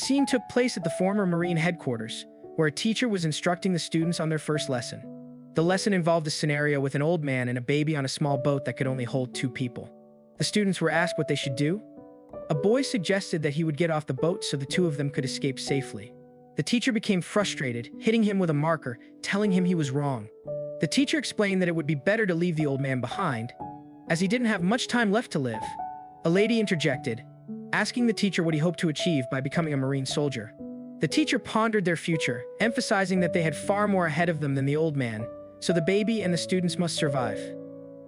scene took place at the former Marine headquarters, where a teacher was instructing the students on their first lesson. The lesson involved a scenario with an old man and a baby on a small boat that could only hold 2 people. The students were asked what they should do. A boy suggested that he would get off the boat so the 2 of them could escape safely. The teacher became frustrated, hitting him with a marker, telling him he was wrong. The teacher explained that it would be better to leave the old man behind, as he didn't have much time left to live. A lady interjected, asking the teacher what he hoped to achieve by becoming a Marine soldier. The teacher pondered their future, emphasizing that they had far more ahead of them than the old man, so the baby and the students must survive.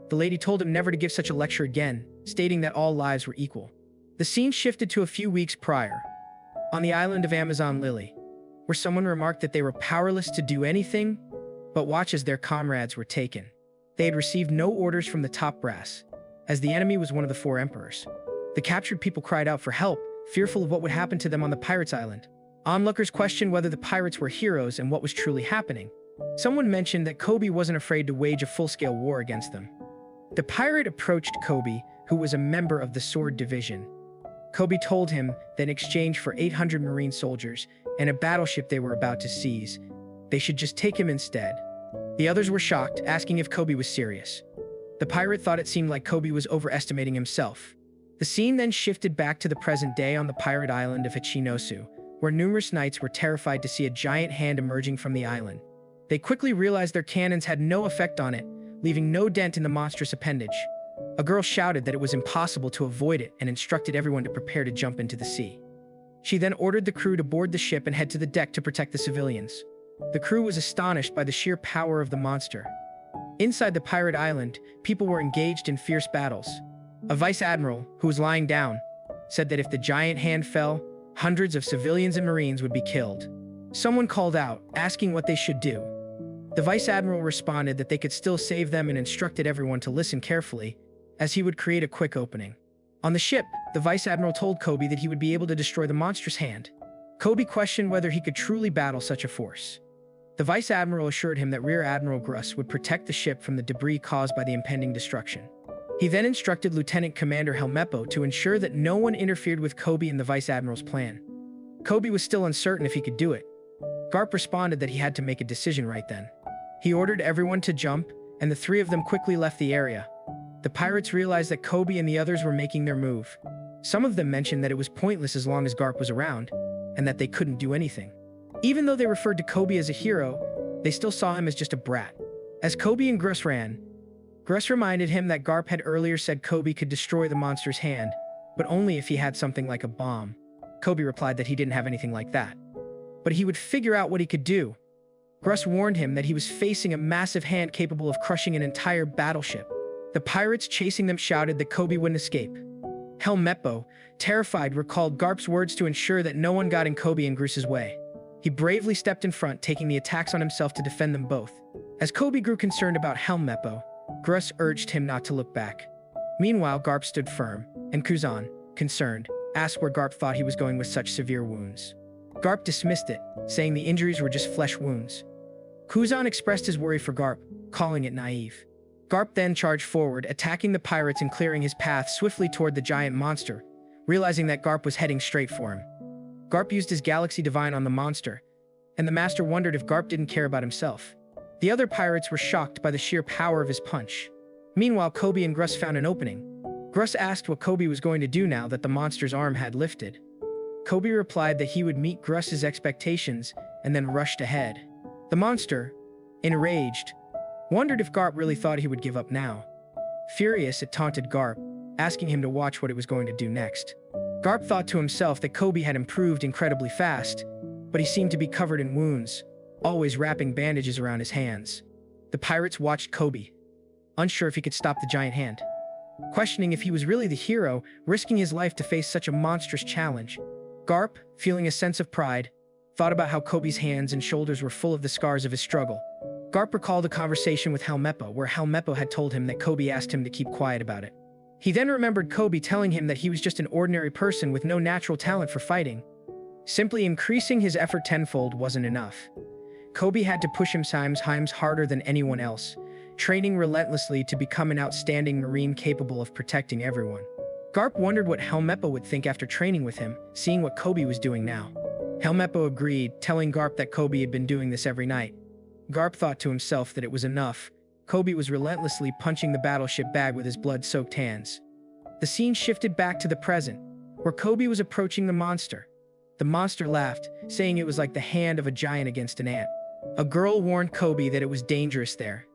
The lady told him never to give such a lecture again, stating that all lives were equal. The scene shifted to a few weeks prior, on the island of Amazon Lily, where someone remarked that they were powerless to do anything but watch as their comrades were taken. They had received no orders from the top brass, as the enemy was one of the 4 emperors. The captured people cried out for help, fearful of what would happen to them on the pirates' island. Onlookers questioned whether the pirates were heroes and what was truly happening. Someone mentioned that Koby wasn't afraid to wage a full-scale war against them. The pirate approached Koby, who was a member of the Sword Division. Koby told him that in exchange for 800 Marine soldiers and a battleship they were about to seize, they should just take him instead. The others were shocked, asking if Koby was serious. The pirate thought it seemed like Koby was overestimating himself. The scene then shifted back to the present day on the pirate island of Hachinosu, where numerous knights were terrified to see a giant hand emerging from the island. They quickly realized their cannons had no effect on it, leaving no dent in the monstrous appendage. A girl shouted that it was impossible to avoid it and instructed everyone to prepare to jump into the sea. She then ordered the crew to board the ship and head to the deck to protect the civilians. The crew was astonished by the sheer power of the monster. Inside the pirate island, people were engaged in fierce battles. A vice admiral, who was lying down, said that if the giant hand fell, hundreds of civilians and Marines would be killed. Someone called out, asking what they should do. The vice admiral responded that they could still save them and instructed everyone to listen carefully, as he would create a quick opening. On the ship, the vice admiral told Koby that he would be able to destroy the monstrous hand. Koby questioned whether he could truly battle such a force. The vice admiral assured him that Rear Admiral Gruss would protect the ship from the debris caused by the impending destruction. He then instructed Lieutenant Commander Helmeppo to ensure that no one interfered with Koby and the vice admiral's plan. Koby was still uncertain if he could do it. Garp responded that he had to make a decision right then. He ordered everyone to jump, and the 3 of them quickly left the area. The pirates realized that Koby and the others were making their move. Some of them mentioned that it was pointless as long as Garp was around, and that they couldn't do anything. Even though they referred to Koby as a hero, they still saw him as just a brat. As Koby and Gruss ran, Gruss reminded him that Garp had earlier said Koby could destroy the monster's hand, but only if he had something like a bomb. Koby replied that he didn't have anything like that, but he would figure out what he could do. Gruss warned him that he was facing a massive hand capable of crushing an entire battleship. The pirates chasing them shouted that Koby wouldn't escape. Helmeppo, terrified, recalled Garp's words to ensure that no one got in Koby and Gruss's way. He bravely stepped in front, taking the attacks on himself to defend them both. As Koby grew concerned about Helmeppo, Gruss urged him not to look back. Meanwhile, Garp stood firm, and Kuzan, concerned, asked where Garp thought he was going with such severe wounds. Garp dismissed it, saying the injuries were just flesh wounds. Kuzan expressed his worry for Garp, calling it naive. Garp then charged forward, attacking the pirates and clearing his path swiftly toward the giant monster, realizing that Garp was heading straight for him. Garp used his Galaxy Divine on the monster, and the master wondered if Garp didn't care about himself. The other pirates were shocked by the sheer power of his punch. Meanwhile, Koby and Gruss found an opening. Gruss asked what Koby was going to do now that the monster's arm had lifted. Koby replied that he would meet Gruss's expectations and then rushed ahead. The monster, enraged, wondered if Garp really thought he would give up now. Furious, it taunted Garp, asking him to watch what it was going to do next. Garp thought to himself that Koby had improved incredibly fast, but he seemed to be covered in wounds, always wrapping bandages around his hands. The pirates watched Koby, unsure if he could stop the giant hand, questioning if he was really the hero, risking his life to face such a monstrous challenge. Garp, feeling a sense of pride, thought about how Koby's hands and shoulders were full of the scars of his struggle. Garp recalled a conversation with Helmeppo, where Helmeppo had told him that Koby asked him to keep quiet about it. He then remembered Koby telling him that he was just an ordinary person with no natural talent for fighting. Simply increasing his effort tenfold wasn't enough. Koby had to push himself harder than anyone else, training relentlessly to become an outstanding Marine capable of protecting everyone. Garp wondered what Helmeppo would think after training with him, seeing what Koby was doing now. Helmeppo agreed, telling Garp that Koby had been doing this every night. Garp thought to himself that it was enough. Koby was relentlessly punching the battleship bag with his blood-soaked hands. The scene shifted back to the present, where Koby was approaching the monster. The monster laughed, saying it was like the hand of a giant against an ant. A girl warned Koby that it was dangerous there.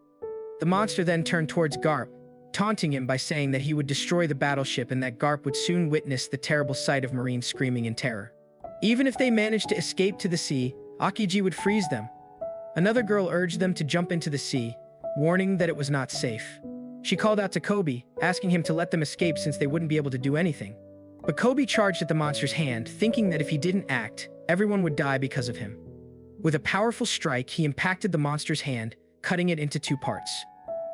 The monster then turned towards Garp, taunting him by saying that he would destroy the battleship and that Garp would soon witness the terrible sight of Marines screaming in terror. Even if they managed to escape to the sea, Akiji would freeze them. Another girl urged them to jump into the sea, warning that it was not safe. She called out to Koby, asking him to let them escape since they wouldn't be able to do anything. But Koby charged at the monster's hand, thinking that if he didn't act, everyone would die because of him. With a powerful strike, he impacted the monster's hand, cutting it into two parts.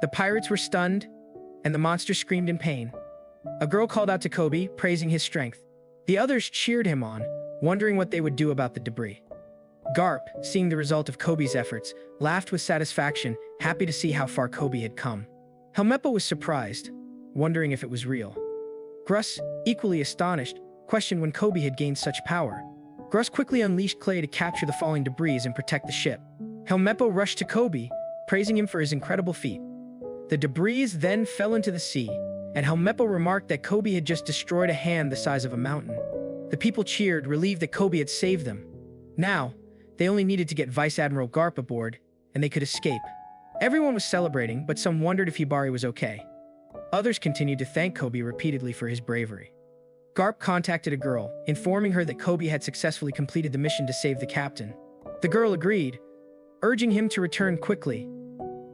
The pirates were stunned, and the monster screamed in pain. A girl called out to Koby, praising his strength. The others cheered him on, wondering what they would do about the debris. Garp, seeing the result of Koby's efforts, laughed with satisfaction, happy to see how far Koby had come. Helmeppo was surprised, wondering if it was real. Gruss, equally astonished, questioned when Koby had gained such power. Gruss quickly unleashed clay to capture the falling debris and protect the ship. Helmeppo rushed to Koby, praising him for his incredible feat. The debris then fell into the sea, and Helmeppo remarked that Koby had just destroyed a hand the size of a mountain. The people cheered, relieved that Koby had saved them. Now, they only needed to get Vice Admiral Garp aboard, and they could escape. Everyone was celebrating, but some wondered if Hibari was okay. Others continued to thank Koby repeatedly for his bravery. Garp contacted a girl, informing her that Koby had successfully completed the mission to save the captain. The girl agreed, urging him to return quickly.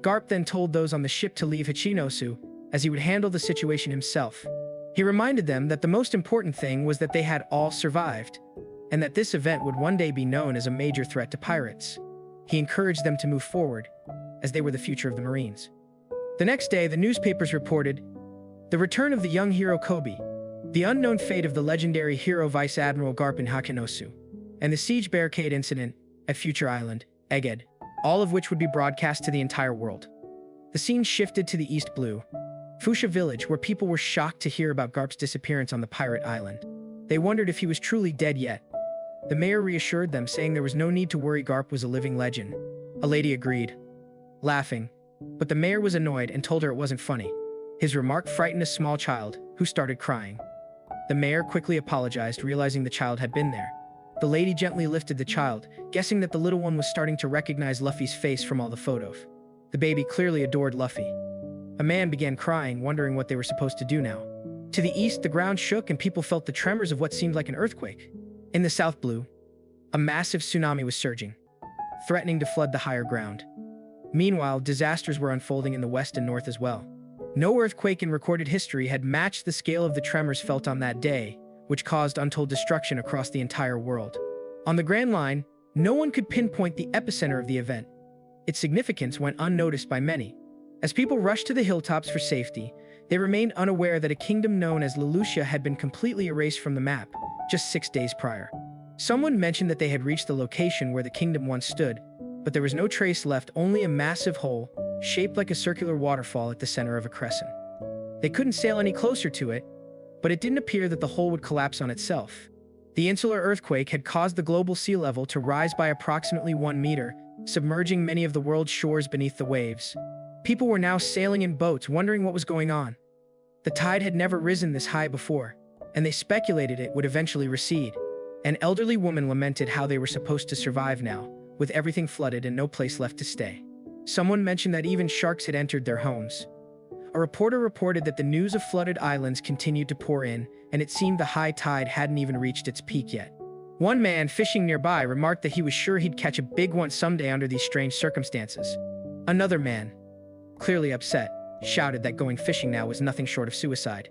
Garp then told those on the ship to leave Hachinosu, as he would handle the situation himself. He reminded them that the most important thing was that they had all survived, and that this event would one day be known as a major threat to pirates. He encouraged them to move forward, as they were the future of the Marines. The next day, the newspapers reported the return of the young hero Koby, the unknown fate of the legendary hero Vice Admiral Garp in Hachinosu, and the siege barricade incident at Future Island, Eged, all of which would be broadcast to the entire world. The scene shifted to the East Blue, Fuchsia village, where people were shocked to hear about Garp's disappearance on the pirate island. They wondered if he was truly dead yet. The mayor reassured them, saying there was no need to worry, Garp was a living legend. A lady agreed, laughing, but the mayor was annoyed and told her it wasn't funny. His remark frightened a small child, who started crying. The mayor quickly apologized, realizing the child had been there. The lady gently lifted the child, guessing that the little one was starting to recognize Luffy's face from all the photos. The baby clearly adored Luffy. A man began crying, wondering what they were supposed to do now. To the east, the ground shook and people felt the tremors of what seemed like an earthquake. In the South Blue, a massive tsunami was surging, threatening to flood the higher ground. Meanwhile, disasters were unfolding in the west and north as well. No earthquake in recorded history had matched the scale of the tremors felt on that day, which caused untold destruction across the entire world. On the Grand Line, no one could pinpoint the epicenter of the event. Its significance went unnoticed by many. As people rushed to the hilltops for safety, they remained unaware that a kingdom known as Lelouchia had been completely erased from the map just 6 days prior. Someone mentioned that they had reached the location where the kingdom once stood, but there was no trace left, only a massive hole, shaped like a circular waterfall at the center of a crescent. They couldn't sail any closer to it, but it didn't appear that the hole would collapse on itself. The insular earthquake had caused the global sea level to rise by approximately 1 meter, submerging many of the world's shores beneath the waves. People were now sailing in boats, wondering what was going on. The tide had never risen this high before, and they speculated it would eventually recede. An elderly woman lamented how they were supposed to survive now, with everything flooded and no place left to stay. Someone mentioned that even sharks had entered their homes. A reporter reported that the news of flooded islands continued to pour in, and it seemed the high tide hadn't even reached its peak yet. One man fishing nearby remarked that he was sure he'd catch a big one someday under these strange circumstances. Another man, clearly upset, shouted that going fishing now was nothing short of suicide.